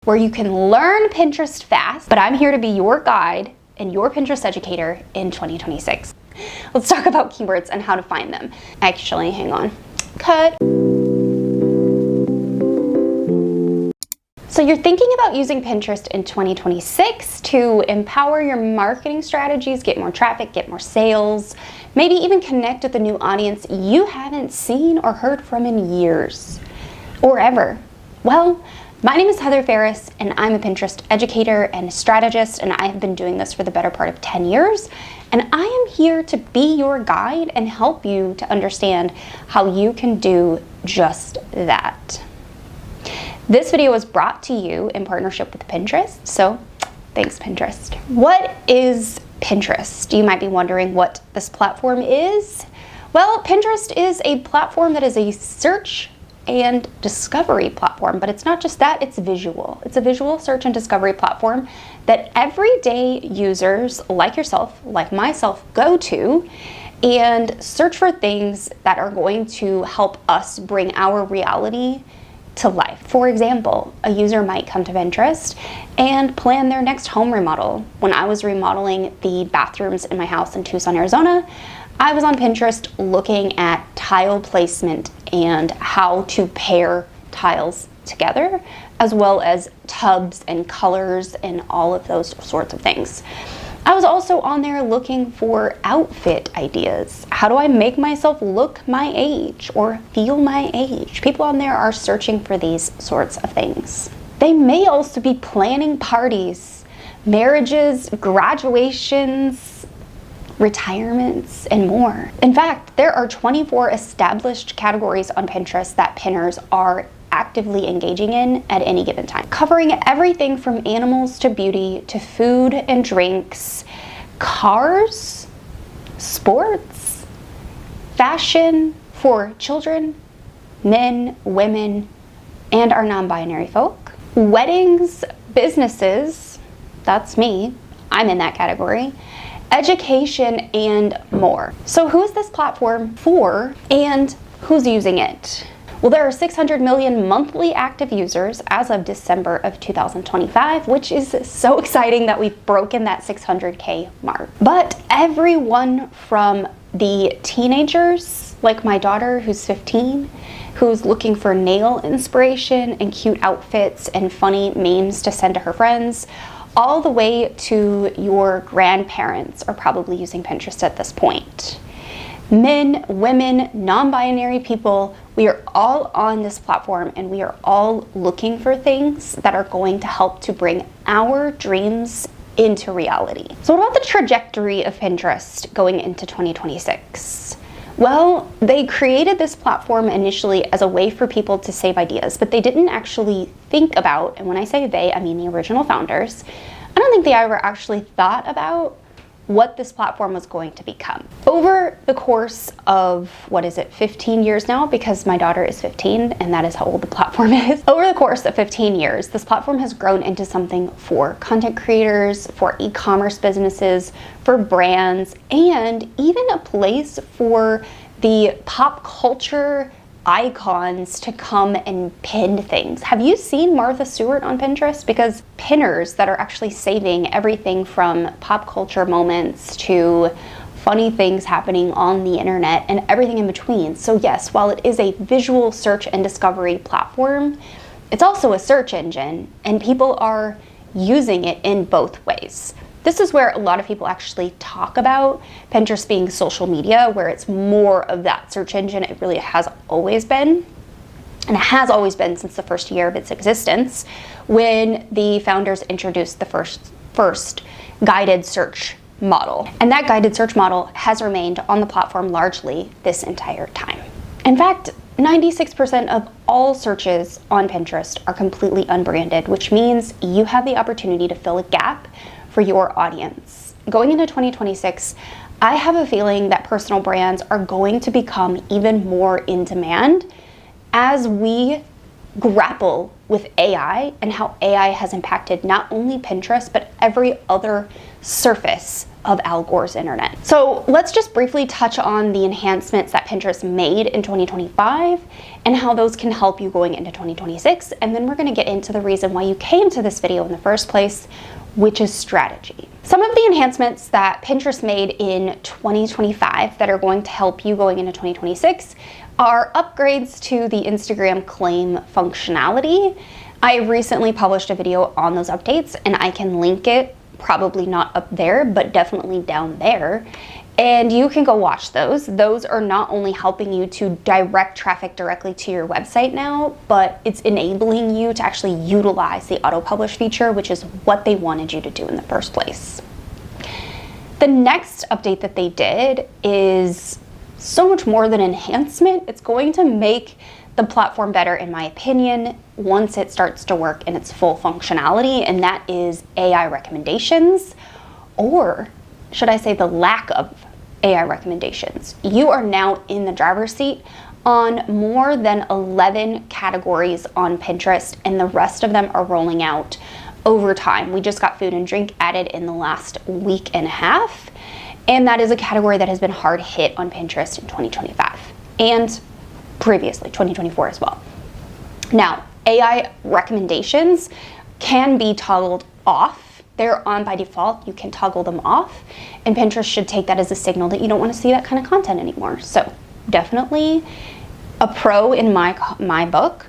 where you can learn Pinterest fast, but I'm here to be your guide and your Pinterest educator in 2026. Let's talk about keywords and how to find them. Actually, hang on. Cut. So you're thinking about using Pinterest in 2026 to empower your marketing strategies, get more traffic, get more sales, maybe even connect with a new audience you haven't seen or heard from in years or ever. Well, my name is Farris, and I'm a Pinterest educator and strategist, and I have been doing this for the better part of 10 years. And I am here to be your guide and help you to understand how you can do just that. This video was brought to you in partnership with Pinterest, so thanks Pinterest. What is Pinterest? You might be wondering what this platform is. Well, Pinterest is a platform that is a search and discovery platform, but it's not just that, it's visual. It's a visual search and discovery platform that everyday users like yourself, like myself, go to and search for things that are going to help us bring our reality to life. For example, a user might come to Pinterest and plan their next home remodel. When I was remodeling the bathrooms in my house in Tucson, Arizona, I was on Pinterest looking at tile placement and how to pair tiles together, as well as tubs and colors and all of those sorts of things. I was also on there looking for outfit ideas. How do I make myself look my age or feel my age? People on there are searching for these sorts of things. They may also be planning parties, marriages, graduations, retirements, and more. In fact, there are 24 established categories on Pinterest that pinners are actively engaging in at any given time, covering everything from animals to beauty to food and drinks, cars, sports, fashion for children, men, women, and our non-binary folk, weddings, businesses, that's me, I'm in that category, education, and more. So who is this platform for and who's using it? Well, there are 600 million monthly active users as of December of 2025, which is so exciting that we've broken that 600K mark. But everyone from the teenagers, like my daughter who's 15, who's looking for nail inspiration and cute outfits and funny memes to send to her friends, all the way to your grandparents are probably using Pinterest at this point. Men, women, non-binary people, we are all on this platform and we are all looking for things that are going to help to bring our dreams into reality. So what about the trajectory of Pinterest going into 2026? Well, they created this platform initially as a way for people to save ideas, but they didn't actually think about, and when I say they, I mean the original founders, I don't think they ever actually thought about what this platform was going to become. Over the course of, 15 years now, because my daughter is 15 and that is how old the platform is. Over the course of 15 years, this platform has grown into something for content creators, for e-commerce businesses, for brands, and even a place for the pop culture icons to come and pin things. Have you seen Martha Stewart on Pinterest? Because pinners that are actually saving everything from pop culture moments to funny things happening on the internet and everything in between. So yes, while it is a visual search and discovery platform, it's also a search engine and people are using it in both ways. This is where a lot of people actually talk about Pinterest being social media, where it's more of that search engine. It really has always been, and it has always been since the first year of its existence, when the founders introduced the first guided search model. And that guided search model has remained on the platform largely this entire time. In fact, 96% of all searches on Pinterest are completely unbranded, which means you have the opportunity to fill a gap for your audience. Going into 2026, I have a feeling that personal brands are going to become even more in demand as we grapple with AI and how AI has impacted not only Pinterest, but every other surface of Al Gore's internet. So let's just briefly touch on the enhancements that Pinterest made in 2025 and how those can help you going into 2026. And then we're gonna get into the reason why you came to this video in the first place, which is strategy. Some of the enhancements that Pinterest made in 2025 that are going to help you going into 2026 are upgrades to the Instagram claim functionality. I recently published a video on those updates and I can link it, probably not up there, but definitely down there. And you can go watch those. Those are not only helping you to direct traffic directly to your website now, but it's enabling you to actually utilize the auto publish feature, which is what they wanted you to do in the first place. The next update that they did is so much more than enhancement. It's going to make the platform better, in my opinion, once it starts to work in its full functionality, and that is AI recommendations, or should I say the lack of AI recommendations. You are now in the driver's seat on more than 11 categories on Pinterest, and the rest of them are rolling out over time. We just got food and drink added in the last week and a half, and that is a category that has been hard hit on Pinterest in 2025 and previously 2024 as well. Now, AI recommendations can be toggled off. They're on by default. You can toggle them off, and Pinterest should take that as a signal that you don't want to see that kind of content anymore. So definitely a pro in my book.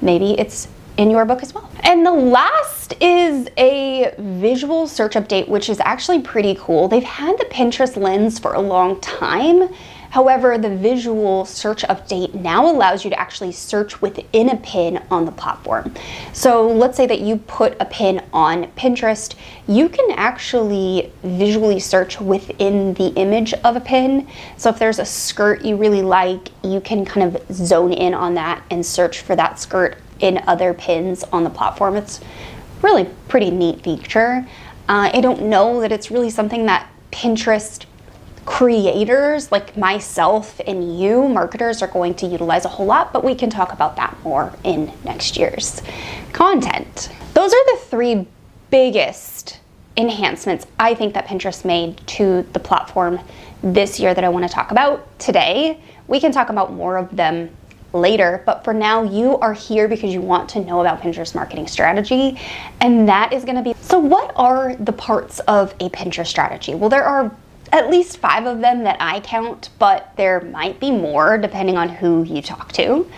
Maybe it's in your book as well. And the last is a visual search update, which is actually pretty cool. They've had the Pinterest lens for a long time. However, the visual search update now allows you to actually search within a pin on the platform. So let's say that you put a pin on Pinterest, you can actually visually search within the image of a pin. So if there's a skirt you really like, you can kind of zone in on that and search for that skirt in other pins on the platform. It's really pretty neat feature. I don't know that it's really something that Pinterest creators like myself and you, marketers, are going to utilize a whole lot, but we can talk about that more in next year's content. Those are the three biggest enhancements I think that Pinterest made to the platform this year that I want to talk about today. We can talk about more of them later, but for now you are here because you want to know about Pinterest marketing strategy, and that is going to be, so what are the parts of a Pinterest strategy? Well, there are at least 5 of them that I count, but there might be more depending on who you talk to.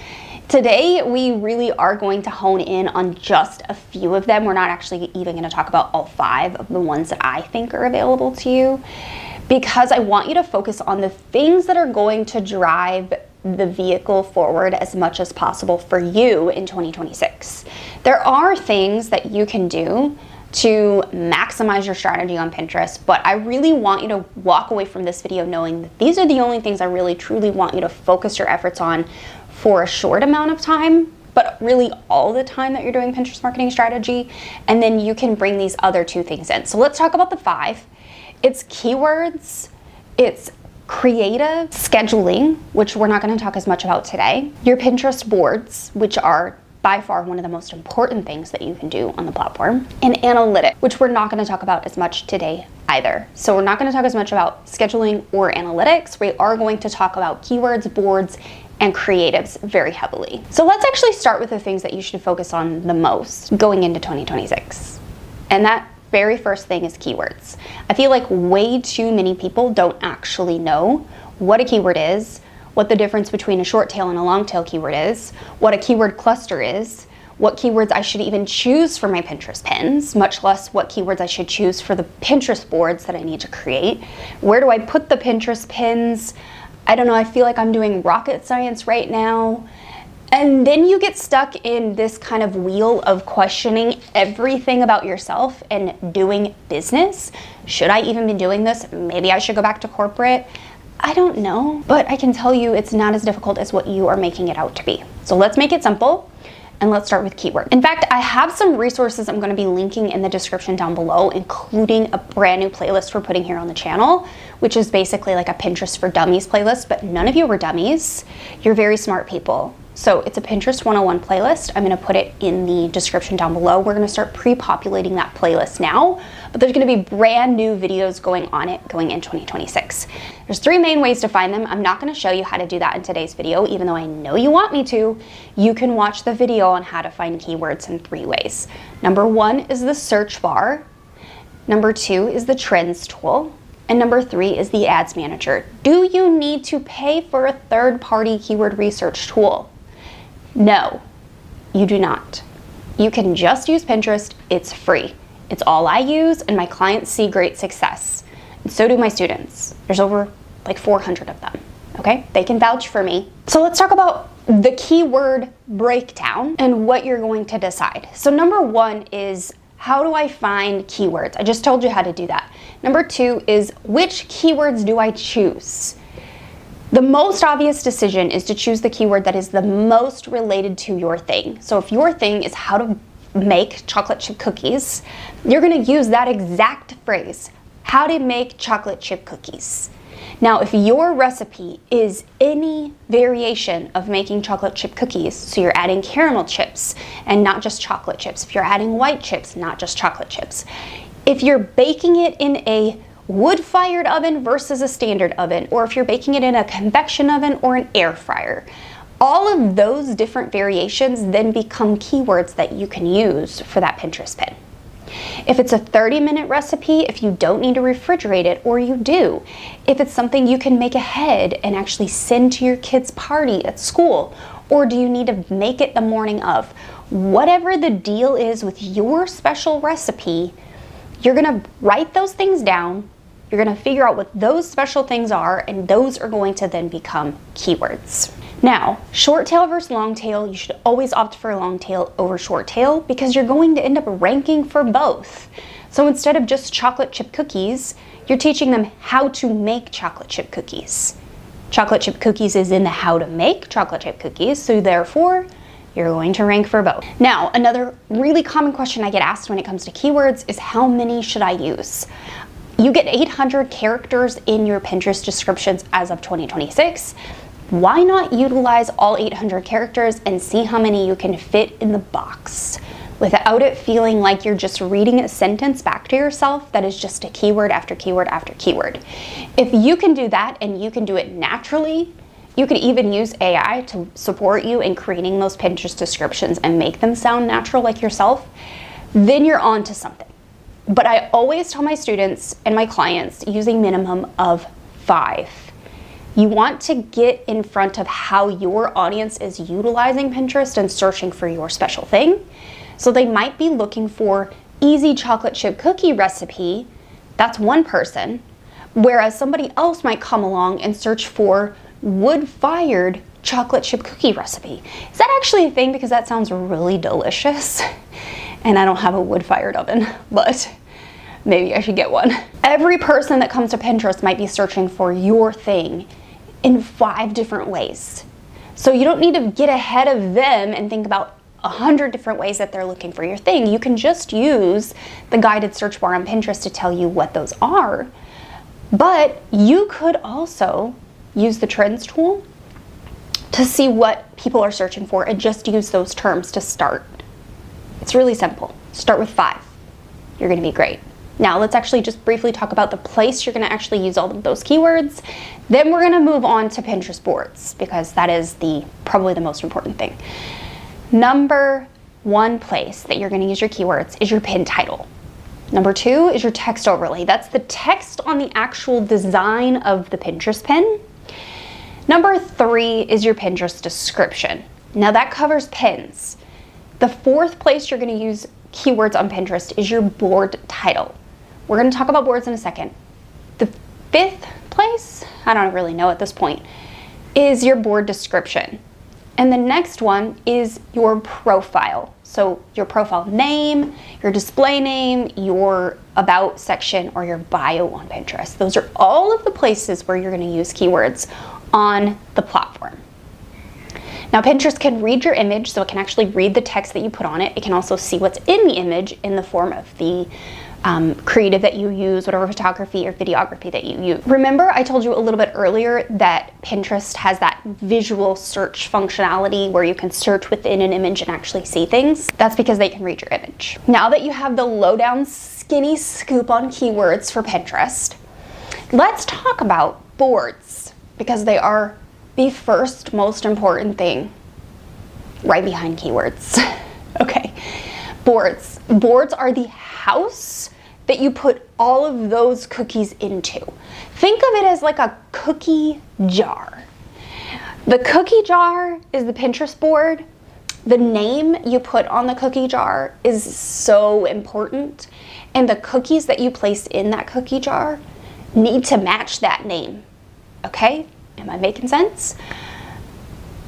Today, we really are going to hone in on just a few of them. We're not actually even going to talk about all 5 of the ones that I think are available to you, because I want you to focus on the things that are going to drive the vehicle forward as much as possible for you in 2026. There are things that you can do to maximize your strategy on Pinterest, but I really want you to walk away from this video knowing that these are the only things I really truly want you to focus your efforts on for a short amount of time, but really all the time that you're doing Pinterest marketing strategy, and then you can bring these other 2 things in. So let's talk about the 5. It's keywords, it's creative, scheduling, which we're not going to talk as much about today, your Pinterest boards, which are by far one of the most important things that you can do on the platform, and analytics, which we're not going to talk about as much today either. So we're not going to talk as much about scheduling or analytics. We are going to talk about keywords, boards, and creatives very heavily. So let's actually start with the things that you should focus on the most going into 2026. And that very first thing is keywords. I feel like way too many people don't actually know what a keyword is, what the difference between a short tail and a long tail keyword is, what a keyword cluster is, what keywords I should even choose for my Pinterest pins, much less what keywords I should choose for the Pinterest boards that I need to create. Where do I put the Pinterest pins? I don't know, I feel like I'm doing rocket science right now. And then you get stuck in this kind of wheel of questioning everything about yourself and doing business. Should I even be doing this? Maybe I should go back to corporate. I don't know, but I can tell you it's not as difficult as what you are making it out to be. So let's make it simple and let's start with keyword. In fact, I have some resources I'm going to be linking in the description down below, including a brand new playlist we're putting here on the channel, which is basically like a Pinterest for Dummies playlist, but none of you are dummies. You're very smart people. So it's a Pinterest 101 playlist. I'm gonna put it in the description down below. We're gonna start pre-populating that playlist now, but there's gonna be brand new videos going on it going in 2026. There's 3 main ways to find them. I'm not gonna show you how to do that in today's video, even though I know you want me to. You can watch the video on how to find keywords in 3 ways. Number 1 is the search bar. Number 2 is the trends tool. And number 3 is the ads manager. Do you need to pay for a third-party keyword research tool? No, you do not. You can just use Pinterest. It's free. It's all I use, and my clients see great success. And so do my students. There's over like 400 of them, okay? They can vouch for me. So let's talk about the keyword breakdown and what you're going to decide. So number 1 is, how do I find keywords? I just told you how to do that. Number 2 is, which keywords do I choose? The most obvious decision is to choose the keyword that is the most related to your thing. So if your thing is how to make chocolate chip cookies, you're gonna use that exact phrase, how to make chocolate chip cookies. Now, if your recipe is any variation of making chocolate chip cookies, so you're adding caramel chips and not just chocolate chips, if you're adding white chips, not just chocolate chips, if you're baking it in a wood-fired oven versus a standard oven, or if you're baking it in a convection oven or an air fryer, all of those different variations then become keywords that you can use for that Pinterest pin. If it's a 30-minute recipe, if you don't need to refrigerate it, or you do, if it's something you can make ahead and actually send to your kid's party at school, or do you need to make it the morning of, whatever the deal is with your special recipe, you're gonna write those things down, you're gonna figure out what those special things are, and those are going to then become keywords. Now, short tail versus long tail, you should always opt for long tail over short tail because you're going to end up ranking for both. So instead of just chocolate chip cookies, you're teaching them how to make chocolate chip cookies. Chocolate chip cookies is in the how to make chocolate chip cookies, so therefore, you're going to rank for both. Now, another really common question I get asked when it comes to keywords is, how many should I use? You get 800 characters in your Pinterest descriptions as of 2026. Why not utilize all 800 characters and see how many you can fit in the box without it feeling like you're just reading a sentence back to yourself that is just a keyword after keyword after keyword. If you can do that and you can do it naturally, you could even use AI to support you in creating those Pinterest descriptions and make them sound natural like yourself, then you're on to something. But I always tell my students and my clients use a minimum of 5. You want to get in front of how your audience is utilizing Pinterest and searching for your special thing. So they might be looking for easy chocolate chip cookie recipe. That's one person. Whereas somebody else might come along and search for wood-fired chocolate chip cookie recipe. Is that actually a thing? Because that sounds really delicious. And I don't have a wood-fired oven, but maybe I should get one. Every person that comes to Pinterest might be searching for your thing in 5 different ways. So you don't need to get ahead of them and think about 100 different ways that they're looking for your thing. You can just use the guided search bar on Pinterest to tell you what those are. But you could also use the trends tool to see what people are searching for and just use those terms to start. It's really simple. Start with 5. You're gonna be great. Now let's actually just briefly talk about the place you're gonna actually use all of those keywords. Then we're gonna move on to Pinterest boards because that is probably the most important thing. Number 1 place that you're gonna use your keywords is your pin title. Number 2 is your text overlay. That's the text on the actual design of the Pinterest pin. Number 3 is your Pinterest description. Now that covers pins. The 4th place you're gonna use keywords on Pinterest is your board title. We're gonna talk about boards in a second. The 5th place, I don't really know at this point, is your board description. And the next one is your profile. So your profile name, your display name, your about section, or your bio on Pinterest. Those are all of the places where you're gonna use keywords on the platform. Now Pinterest can read your image, so it can actually read the text that you put on it. It can also see what's in the image in the form of the creative that you use, whatever photography or videography that you use. Remember, I told you a little bit earlier that Pinterest has that visual search functionality where you can search within an image and actually see things. That's because they can read your image. Now that you have the lowdown skinny scoop on keywords for Pinterest, let's talk about boards, because they are the first most important thing right behind keywords. Okay, boards. Boards are the house that you put all of those cookies into. Think of it as like a cookie jar. The cookie jar is the Pinterest board. The name you put on the cookie jar is so important, and the cookies that you place in that cookie jar need to match that name. Okay? Am I making sense?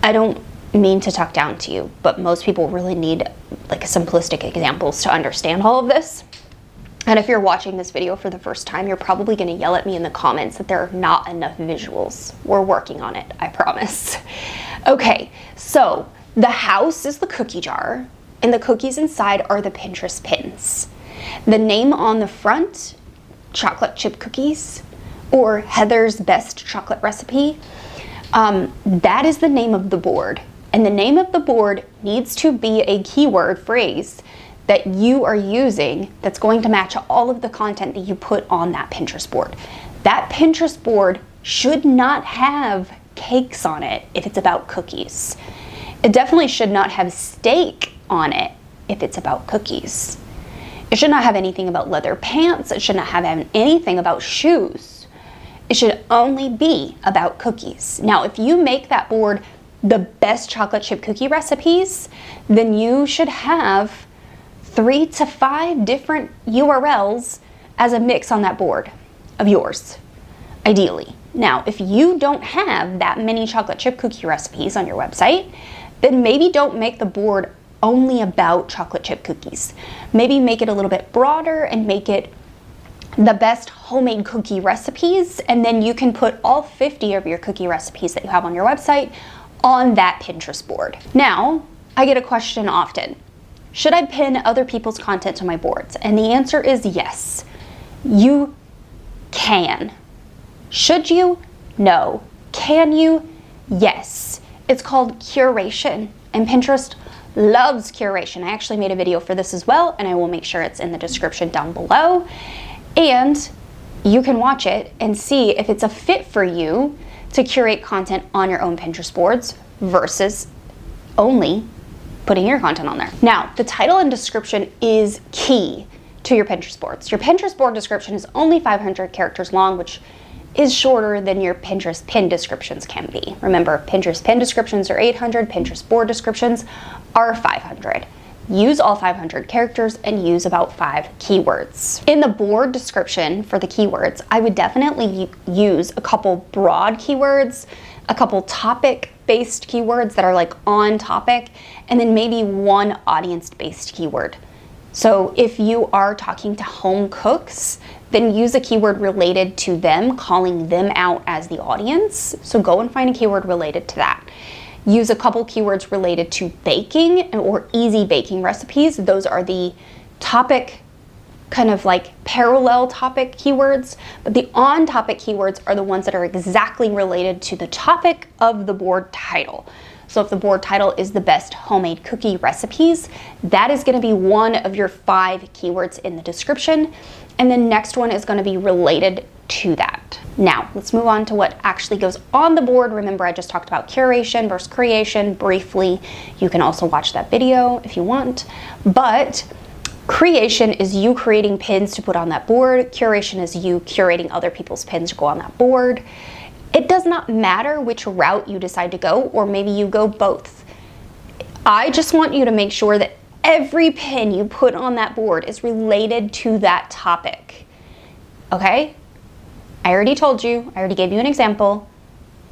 I don't mean to talk down to you, but most people really need like simplistic examples to understand all of this. And if you're watching this video for the first time, you're probably going to yell at me in the comments that there are not enough visuals. We're working on it, I promise. Okay, so the house is the cookie jar, and the cookies inside are the Pinterest pins. The name on the front, chocolate chip cookies, or Heather's best chocolate recipe, that is the name of the board. And the name of the board needs to be a keyword phrase that you are using that's going to match all of the content that you put on that Pinterest board. That Pinterest board should not have cakes on it if it's about cookies. It definitely should not have steak on it if it's about cookies. It should not have anything about leather pants. It should not have anything about shoes. It should only be about cookies. Now, if you make that board the best chocolate chip cookie recipes, then you should have 3 to 5 different URLs as a mix on that board of yours, ideally. Now, if you don't have that many chocolate chip cookie recipes on your website, then maybe don't make the board only about chocolate chip cookies. Maybe make it a little bit broader and make it the best homemade cookie recipes, and then you can put all 50 of your cookie recipes that you have on your website on that Pinterest board. Now, I get a question often. Should I pin other people's content to my boards? And the answer is yes. You can. Should you? No. Can you? Yes. It's called curation, and Pinterest loves curation. I actually made a video for this as well, and I will make sure it's in the description down below. And you can watch it and see if it's a fit for you to curate content on your own Pinterest boards versus only putting your content on there. Now, the title and description is key to your Pinterest boards. Your Pinterest board description is only 500 characters long, which is shorter than your Pinterest pin descriptions can be. Remember, Pinterest pin descriptions are 800, Pinterest board descriptions are 500. Use all 500 characters and use about 5 keywords. In the board description for the keywords, I would definitely use a couple broad keywords, a couple topic-based keywords that are like on topic, and then maybe one audience-based keyword. So if you are talking to home cooks, then use a keyword related to them, calling them out as the audience. So go and find a keyword related to that. Use a couple keywords related to baking or easy baking recipes. Those are the topic, kind of like parallel topic keywords, but the on topic keywords are the ones that are exactly related to the topic of the board title. So if the board title is the best homemade cookie recipes, that is going to be one of your 5 keywords in the description. And the next one is going to be related to that. Now, let's move on to what actually goes on the board. Remember, I just talked about curation versus creation briefly. You can also watch that video if you want. But creation is you creating pins to put on that board. Curation is you curating other people's pins to go on that board. It does not matter which route you decide to go, or maybe you go both. I just want you to make sure that every pin you put on that board is related to that topic. Okay? I already told you, I already gave you an example.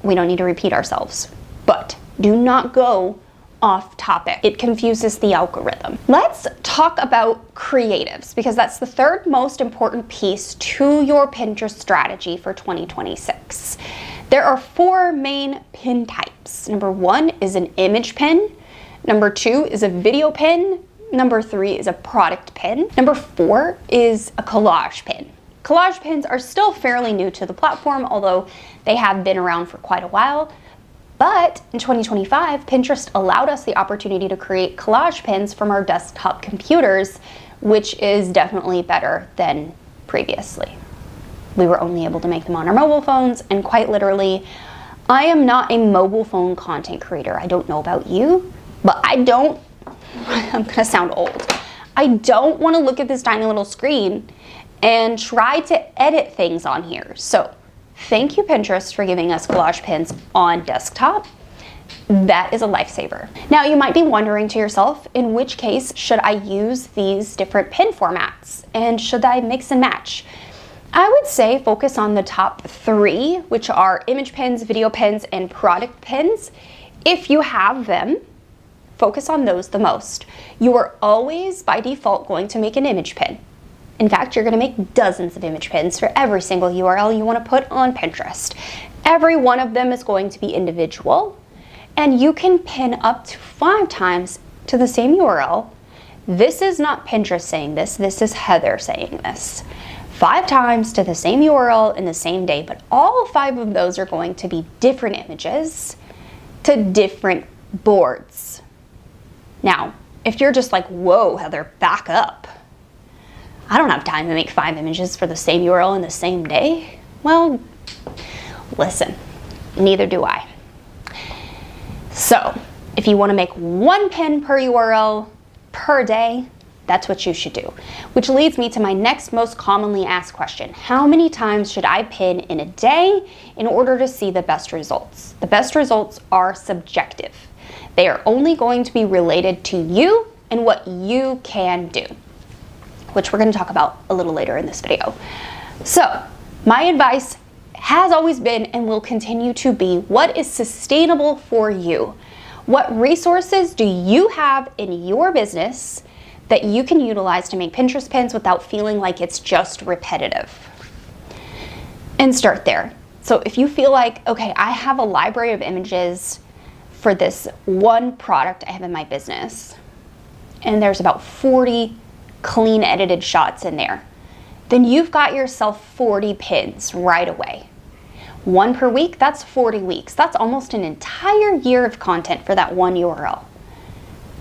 We don't need to repeat ourselves. But do not go off topic. It confuses the algorithm. Let's talk about creatives, because that's the third most important piece to your Pinterest strategy for 2026. There are 4 main pin types. Number 1 is an image pin. Number 2 is a video pin. Number 3 is a product pin. Number 4 is a collage pin. Collage pins are still fairly new to the platform, although they have been around for quite a while. But in 2025, Pinterest allowed us the opportunity to create collage pins from our desktop computers, which is definitely better than previously. We were only able to make them on our mobile phones, and quite literally, I am not a mobile phone content creator. I don't know about you, but I'm gonna sound old. I don't wanna look at this tiny little screen and try to edit things on here. So thank you, Pinterest, for giving us collage pins on desktop. That is a lifesaver. Now you might be wondering to yourself, in which case should I use these different pin formats, and should I mix and match? I would say focus on the top 3, which are image pins, video pins, and product pins. If you have them, focus on those the most. You are always by default going to make an image pin. In fact, you're going to make dozens of image pins for every single URL you want to put on Pinterest. Every one of them is going to be individual, and you can pin up to 5 times to the same URL. This is not Pinterest saying this is Heather saying this. 5 times to the same URL in the same day, but all 5 of those are going to be different images to different boards. Now, if you're just like, whoa, Heather, back up. I don't have time to make 5 images for the same URL in the same day. Well, listen, neither do I. So, if you want to make 1 pin per URL per day, that's what you should do. Which leads me to my next most commonly asked question. How many times should I pin in a day in order to see the best results? The best results are subjective. They are only going to be related to you and what you can do, which we're going to talk about a little later in this video. So, my advice has always been and will continue to be, what is sustainable for you? What resources do you have in your business that you can utilize to make Pinterest pins without feeling like it's just repetitive? And start there. So if you feel like, okay, I have a library of images for this one product I have in my business, and there's about 40 clean edited shots in there, then you've got yourself 40 pins right away. 1 per week, that's 40 weeks. That's almost an entire year of content for that one URL.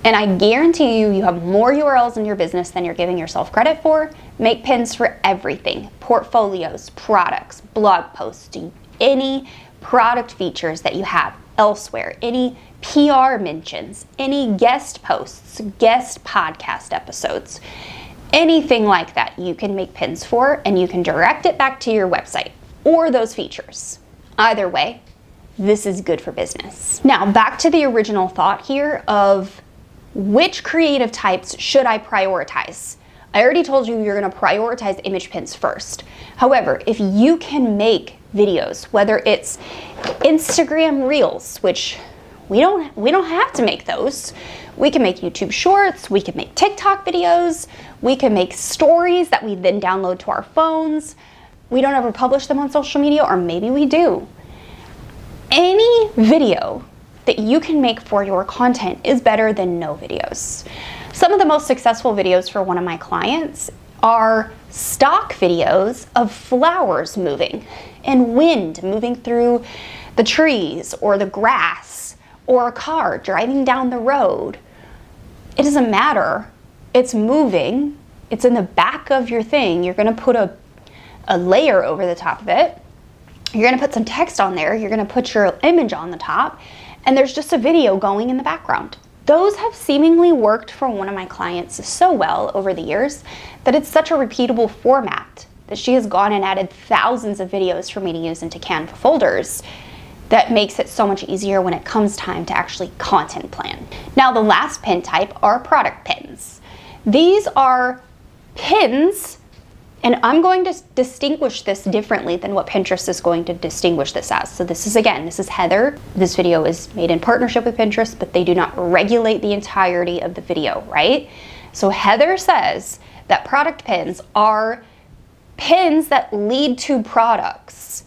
And I guarantee you, you have more URLs in your business than you're giving yourself credit for. Make pins for everything: portfolios, products, blog posts, any product features that you have elsewhere, any PR mentions, any guest posts, guest podcast episodes, anything like that you can make pins for, and you can direct it back to your website or those features. Either way, this is good for business. Now, back to the original thought here of which creative types should I prioritize? I already told you you're going to prioritize image pins first. However, if you can make videos, whether it's Instagram Reels, which we don't have to make those. We can make YouTube Shorts, we can make TikTok videos, we can make stories that we then download to our phones. We don't ever publish them on social media, or maybe we do. Any video that you can make for your content is better than no videos. Some of the most successful videos for one of my clients are stock videos of flowers moving and wind moving through the trees or the grass or a car driving down the road. It doesn't matter. It's moving. It's in the back of your thing. You're going to put a layer over the top of it. You're going to put some text on there. You're going to put your image on the top. And there's just a video going in the background. Those have seemingly worked for one of my clients so well over the years that it's such a repeatable format that she has gone and added thousands of videos for me to use into Canva folders. That makes it so much easier when it comes time to actually content plan. Now, the last pin type are product pins. These are pins, and I'm going to distinguish this differently than what Pinterest is going to distinguish this as. So this is Heather. This video is made in partnership with Pinterest, but they do not regulate the entirety of the video, right? So Heather says that product pins are pins that lead to products.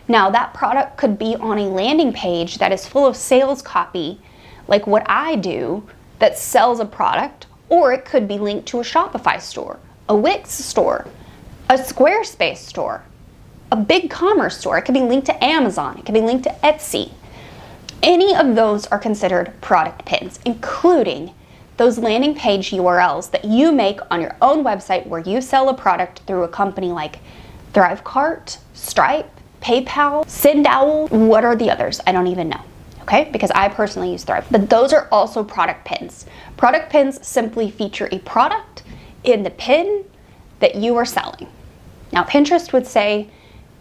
Now, that product could be on a landing page that is full of sales copy, like what I do, that sells a product, Or it could be linked to a Shopify store, a Wix store, a Squarespace store, a big commerce store. It could be linked to Amazon. It could be linked to Etsy. Any of those are considered product pins, including those landing page URLs that you make on your own website where you sell a product through a company like Thrivecart, Stripe, PayPal, Sendowl. What are the others? I don't even know, okay? Because I personally use Thrive. But those are also product pins. Product pins simply feature a product in the pin that you are selling. Now, Pinterest would say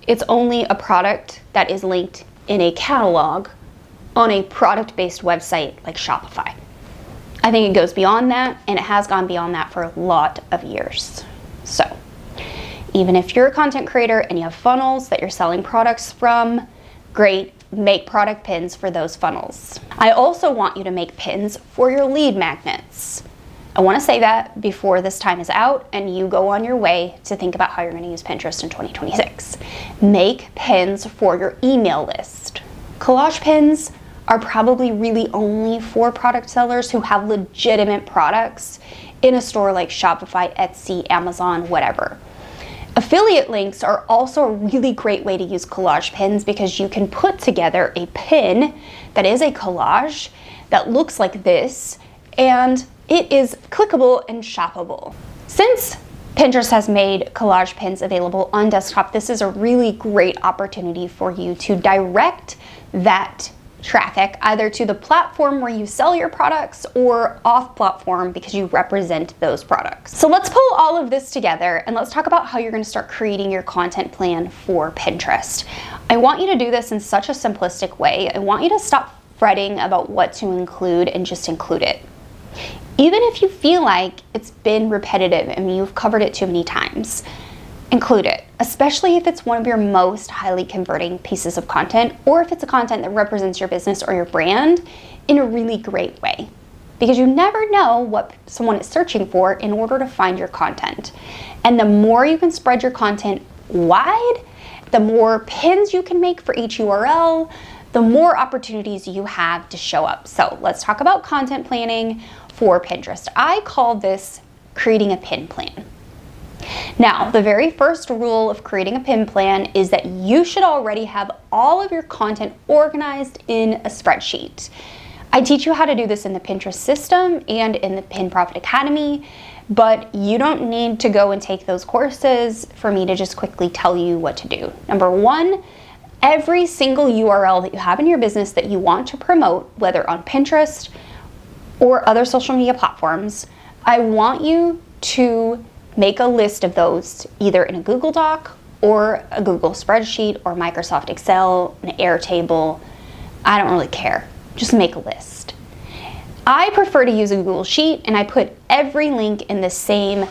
it's only a product that is linked in a catalog on a product-based website like Shopify. I think it goes beyond that, and it has gone beyond that for a lot of years. So, even if you're a content creator and you have funnels that you're selling products from, great, make product pins for those funnels. I also want you to make pins for your lead magnets. I want to say that before this time is out and you go on your way to think about how you're going to use Pinterest in 2026. Make pins for your email list. Collage pins are probably really only for product sellers who have legitimate products in a store like Shopify, Etsy, Amazon, whatever. Affiliate links are also a really great way to use collage pins because you can put together a pin that is a collage that looks like this, and it is clickable and shoppable. Since Pinterest has made collage pins available on desktop, this is a really great opportunity for you to direct that traffic either to the platform where you sell your products or off platform because you represent those products. So let's pull all of this together and let's talk about how you're going to start creating your content plan for Pinterest. I want you to do this in such a simplistic way. I want you to stop fretting about what to include and just include it. Even if you feel like it's been repetitive and you've covered it too many times, include it, especially if it's one of your most highly converting pieces of content or if it's a content that represents your business or your brand in a really great way. Because you never know what someone is searching for in order to find your content. And the more you can spread your content wide, the more pins you can make for each URL, the more opportunities you have to show up. So let's talk about content planning for Pinterest. I call this creating a pin plan. Now, the very first rule of creating a pin plan is that you should already have all of your content organized in a spreadsheet. I teach you how to do this in the Pinterest system and in the Pin Profit Academy, but you don't need to go and take those courses for me to just quickly tell you what to do. Number one, every single URL that you have in your business that you want to promote, whether on Pinterest or other social media platforms, I want you to make a list of those either in a Google Doc or a Google spreadsheet or Microsoft Excel, an Airtable. I don't really care. Just make a list. I prefer to use a Google Sheet and I put every link in the same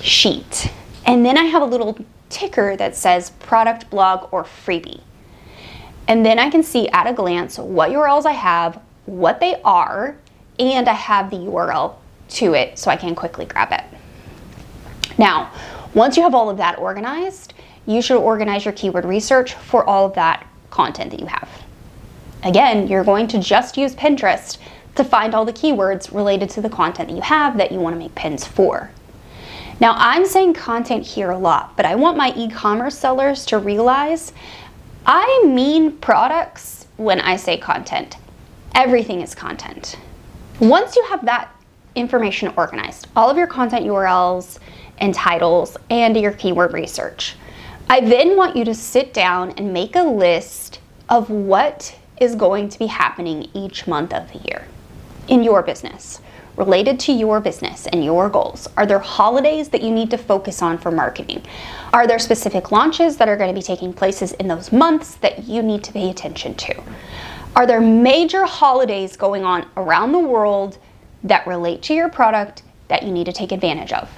sheet. And then I have a little ticker that says product, blog, or freebie. And then I can see at a glance what URLs I have, what they are, and I have the URL to it so I can quickly grab it. Now, once you have all of that organized, you should organize your keyword research for all of that content that you have. Again, you're going to just use Pinterest to find all the keywords related to the content that you have that you want to make pins for. Now, I'm saying content here a lot, but I want my e-commerce sellers to realize I mean products when I say content. Everything is content. Once you have that information organized, all of your content URLs and titles and your keyword research, I then want you to sit down and make a list of what is going to be happening each month of the year in your business, related to your business and your goals. Are there holidays that you need to focus on for marketing? Are there specific launches that are going to be taking places in those months that you need to pay attention to? Are there major holidays going on around the world that relate to your product that you need to take advantage of?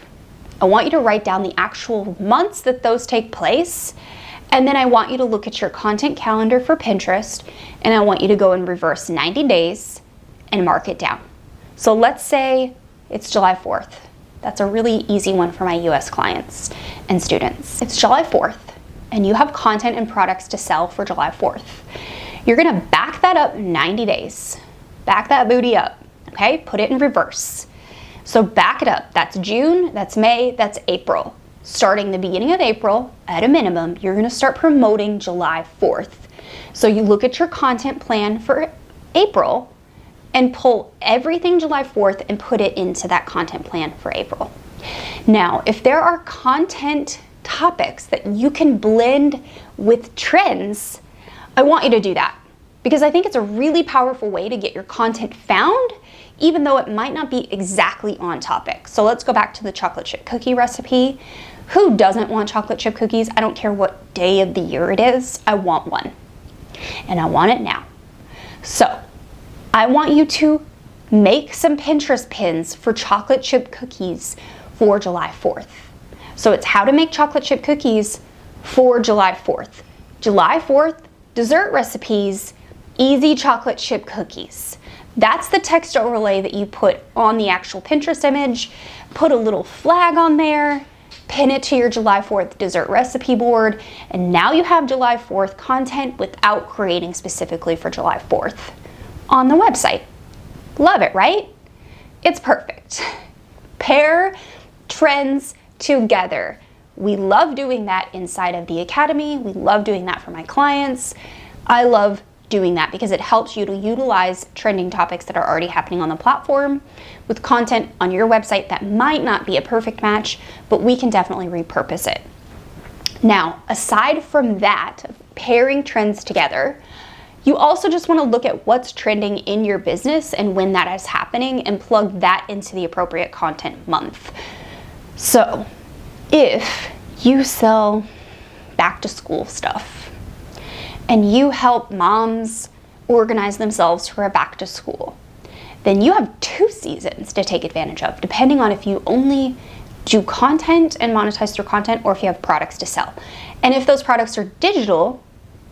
I want you to write down the actual months that those take place, and then I want you to look at your content calendar for Pinterest, and I want you to go in reverse 90 days and mark it down. So let's say it's July 4th. That's a really easy one for my US clients and students. It's July 4th, and you have content and products to sell for July 4th. You're gonna back that up 90 days. Back that booty up, okay? Put it in reverse. So back it up. That's June, that's May, that's April. Starting the beginning of April, at a minimum, you're gonna start promoting July 4th. So you look at your content plan for April and pull everything July 4th and put it into that content plan for April. Now, if there are content topics that you can blend with trends, I want you to do that, because I think it's a really powerful way to get your content found, even though it might not be exactly on topic. So let's go back to the chocolate chip cookie recipe. Who doesn't want chocolate chip cookies? I don't care what day of the year it is, I want one. And I want it now. So I want you to make some Pinterest pins for chocolate chip cookies for July 4th. So it's how to make chocolate chip cookies for July 4th. July 4th, dessert recipes, easy chocolate chip cookies. That's the text overlay that you put on the actual Pinterest image. Put a little flag on there, pin it to your July 4th dessert recipe board, and now you have July 4th content without creating specifically for July 4th on the website. Love it, right? It's perfect. Pair trends together. We love doing that inside of the Academy. We love doing that for my clients. I love doing that because it helps you to utilize trending topics that are already happening on the platform with content on your website that might not be a perfect match, but we can definitely repurpose it. Now, aside from that, pairing trends together, you also just want to look at what's trending in your business and when that is happening and plug that into the appropriate content month. So if you sell back to school stuff and you help moms organize themselves for a back to school, then you have 2 seasons to take advantage of, depending on if you only do content and monetize through content or if you have products to sell. And if those products are digital,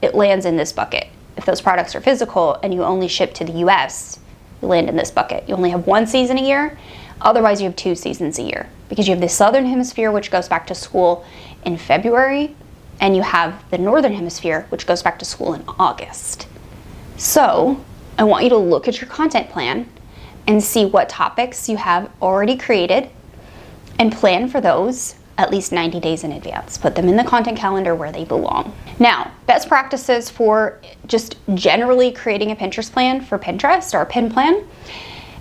it lands in this bucket. If those products are physical and you only ship to the US, you land in this bucket. You only have 1 season a year. Otherwise, you have 2 seasons a year because you have the Southern Hemisphere, which goes back to school in February, and you have the Northern Hemisphere, which goes back to school in August. So I want you to look at your content plan and see what topics you have already created and plan for those at least 90 days in advance. Put them in the content calendar where they belong. Now, best practices for just generally creating a Pinterest plan for Pinterest or a pin plan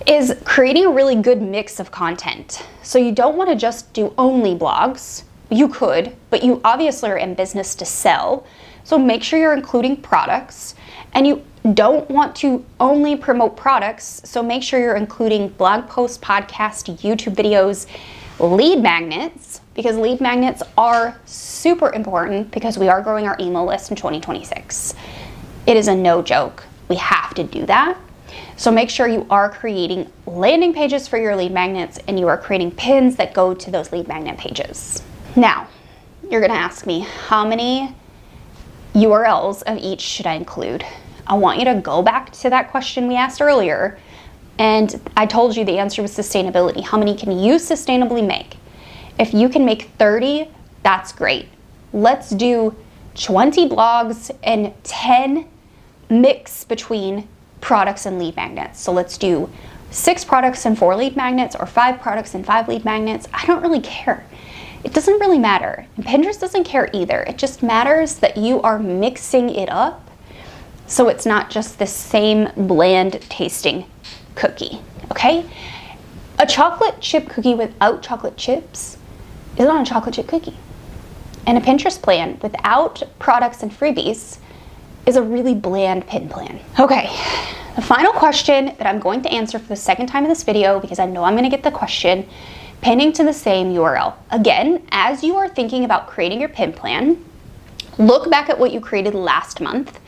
is creating a really good mix of content. So you don't want to just do only blogs. You could, but you obviously are in business to sell. So make sure you're including products, and you don't want to only promote products. So make sure you're including blog posts, podcasts, YouTube videos, lead magnets, because lead magnets are super important because we are growing our email list in 2026. It is a no joke. We have to do that. So make sure you are creating landing pages for your lead magnets and you are creating pins that go to those lead magnet pages. Now, you're gonna ask me, how many URLs of each should I include? I want you to go back to that question we asked earlier, and I told you the answer was sustainability. How many can you sustainably make? If you can make 30, that's great. Let's do 20 blogs and 10 mix between products and lead magnets. So let's do 6 products and 4 lead magnets, or 5 products and 5 lead magnets. I don't really care. It doesn't really matter. And Pinterest doesn't care either. It just matters that you are mixing it up so it's not just the same bland tasting cookie, okay? A chocolate chip cookie without chocolate chips is not a chocolate chip cookie. And a Pinterest plan without products and freebies is a really bland pin plan. Okay, the final question that I'm going to answer for the second time in this video, because I know I'm gonna get the question, pinning to the same URL. Again, as you are thinking about creating your pin plan, look back at what you created last month,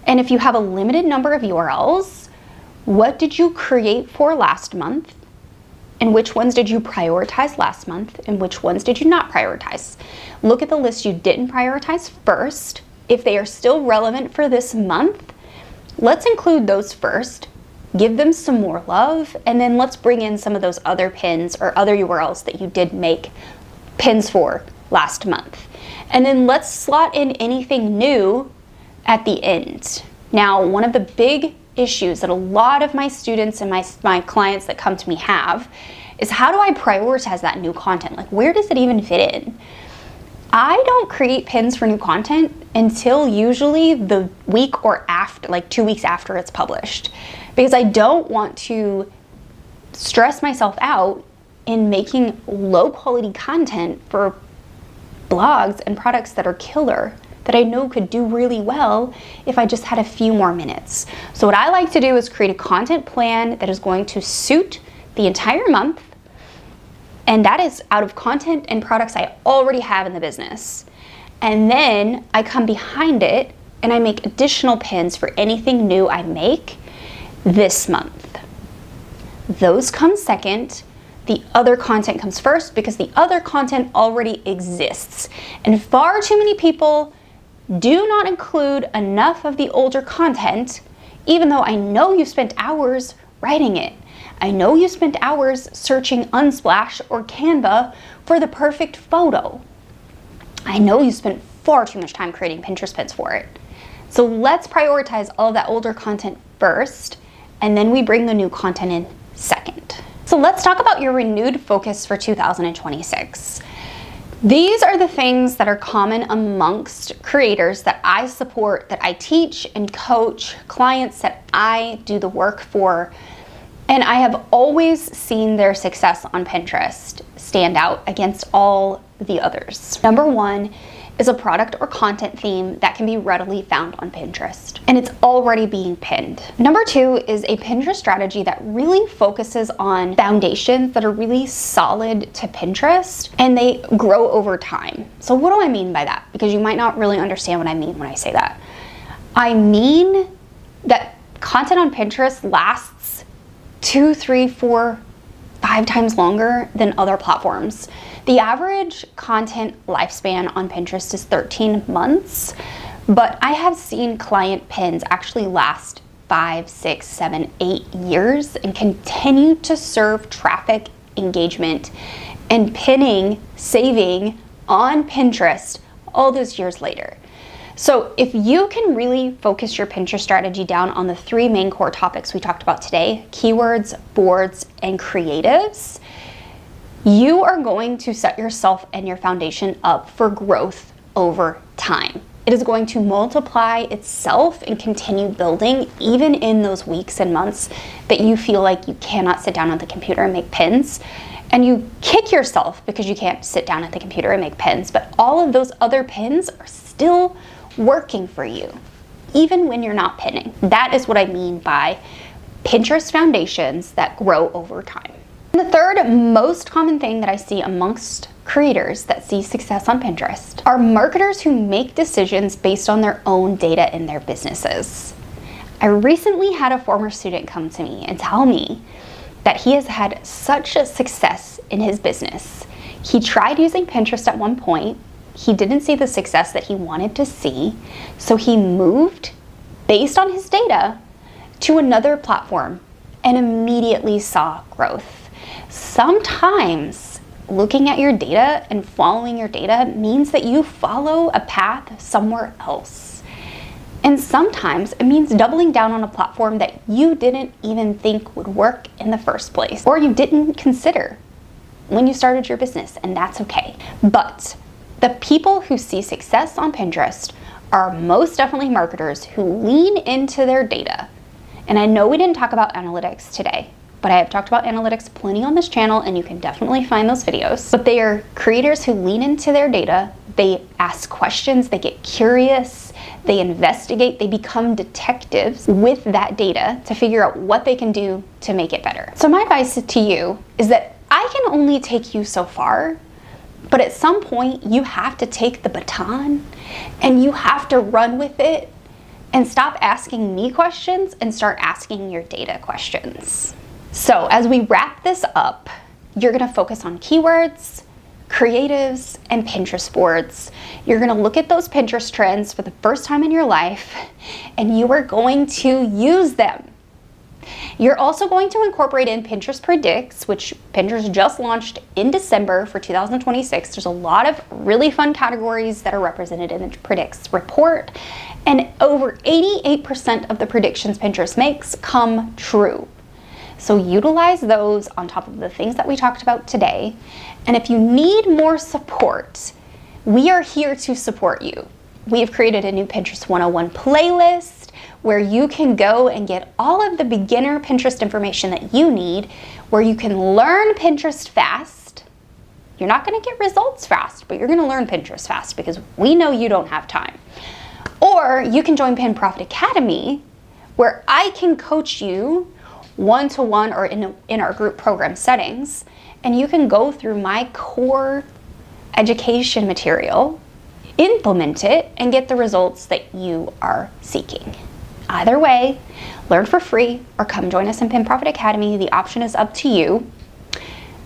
and if you have a limited number of URLs, what did you create for last month? And which ones did you prioritize last month? And which ones did you not prioritize? Look at the list you didn't prioritize first. If they are still relevant for this month, let's include those first, give them some more love, and then let's bring in some of those other pins or other URLs that you did make pins for last month. And then let's slot in anything new at the end. Now, one of the big issues that a lot of my students and my clients that come to me have is how do I prioritize that new content? Like, where does it even fit in? I don't create pins for new content until usually the week or after, like 2 weeks after it's published, because I don't want to stress myself out in making low quality content for blogs and products that are killer, that I know could do really well if I just had a few more minutes. So what I like to do is create a content plan that is going to suit the entire month, and that is out of content and products I already have in the business. And then I come behind it and I make additional pins for anything new I make this month. Those come second. The other content comes first because the other content already exists. And far too many people do not include enough of the older content, even though I know you spent hours writing it. I know you spent hours searching Unsplash or Canva for the perfect photo. I know you spent far too much time creating Pinterest pins for it. So let's prioritize all of that older content first, and then we bring the new content in second. So let's talk about your renewed focus for 2026. These are the things that are common amongst creators that I support, that I teach and coach, clients that I do the work for. And I have always seen their success on Pinterest stand out against all the others. Number one is a product or content theme that can be readily found on Pinterest, and it's already being pinned. Number two is a Pinterest strategy that really focuses on foundations that are really solid to Pinterest, and they grow over time. So what do I mean by that? Because you might not really understand what I mean when I say that. I mean that content on Pinterest lasts 2, 3, 4, 5 times longer than other platforms. The average content lifespan on Pinterest is 13 months, but I have seen client pins actually last 5, 6, 7, 8 years and continue to serve traffic, engagement, and pinning, saving on Pinterest all those years later. So if you can really focus your Pinterest strategy down on the 3 main core topics we talked about today, keywords, boards, and creatives, you are going to set yourself and your foundation up for growth over time. It is going to multiply itself and continue building even in those weeks and months that you feel like you cannot sit down on the computer and make pins. And you kick yourself because you can't sit down at the computer and make pins, but all of those other pins are still working for you, even when you're not pinning. That is what I mean by Pinterest foundations that grow over time. And the third most common thing that I see amongst creators that see success on Pinterest are marketers who make decisions based on their own data in their businesses. I recently had a former student come to me and tell me that he has had such a success in his business. He tried using Pinterest at one point. He didn't see the success that he wanted to see, so he moved based on his data to another platform and immediately saw growth. Sometimes looking at your data and following your data means that you follow a path somewhere else. And sometimes it means doubling down on a platform that you didn't even think would work in the first place, or you didn't consider when you started your business, and that's okay. But the people who see success on Pinterest are most definitely marketers who lean into their data. And I know we didn't talk about analytics today, but I have talked about analytics plenty on this channel, and you can definitely find those videos. But they are creators who lean into their data. They ask questions, they get curious, they investigate, they become detectives with that data to figure out what they can do to make it better. So my advice to you is that I can only take you so far, but at some point you have to take the baton and you have to run with it and stop asking me questions and start asking your data questions. So as we wrap this up, you're gonna focus on keywords, creatives, and Pinterest boards. You're gonna look at those Pinterest trends for the first time in your life, and you are going to use them. You're also going to incorporate in Pinterest Predicts, which Pinterest just launched in December for 2026. There's a lot of really fun categories that are represented in the Predicts report, and over 88% of the predictions Pinterest makes come true. So utilize those on top of the things that we talked about today. And if you need more support, we are here to support you. We have created a new Pinterest 101 playlist where you can go and get all of the beginner Pinterest information that you need, where you can learn Pinterest fast. You're not going to get results fast, but you're going to learn Pinterest fast because we know you don't have time. Or you can join Pin Profit Academy, where I can coach you one-to-one or in our group program settings, and you can go through my core education material, implement it, and get the results that you are seeking. Either way, learn for free or come join us in Pin Profit Academy. The option is up to you,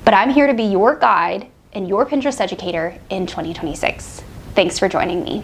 but I'm here to be your guide and your Pinterest educator in 2026. Thanks for joining me.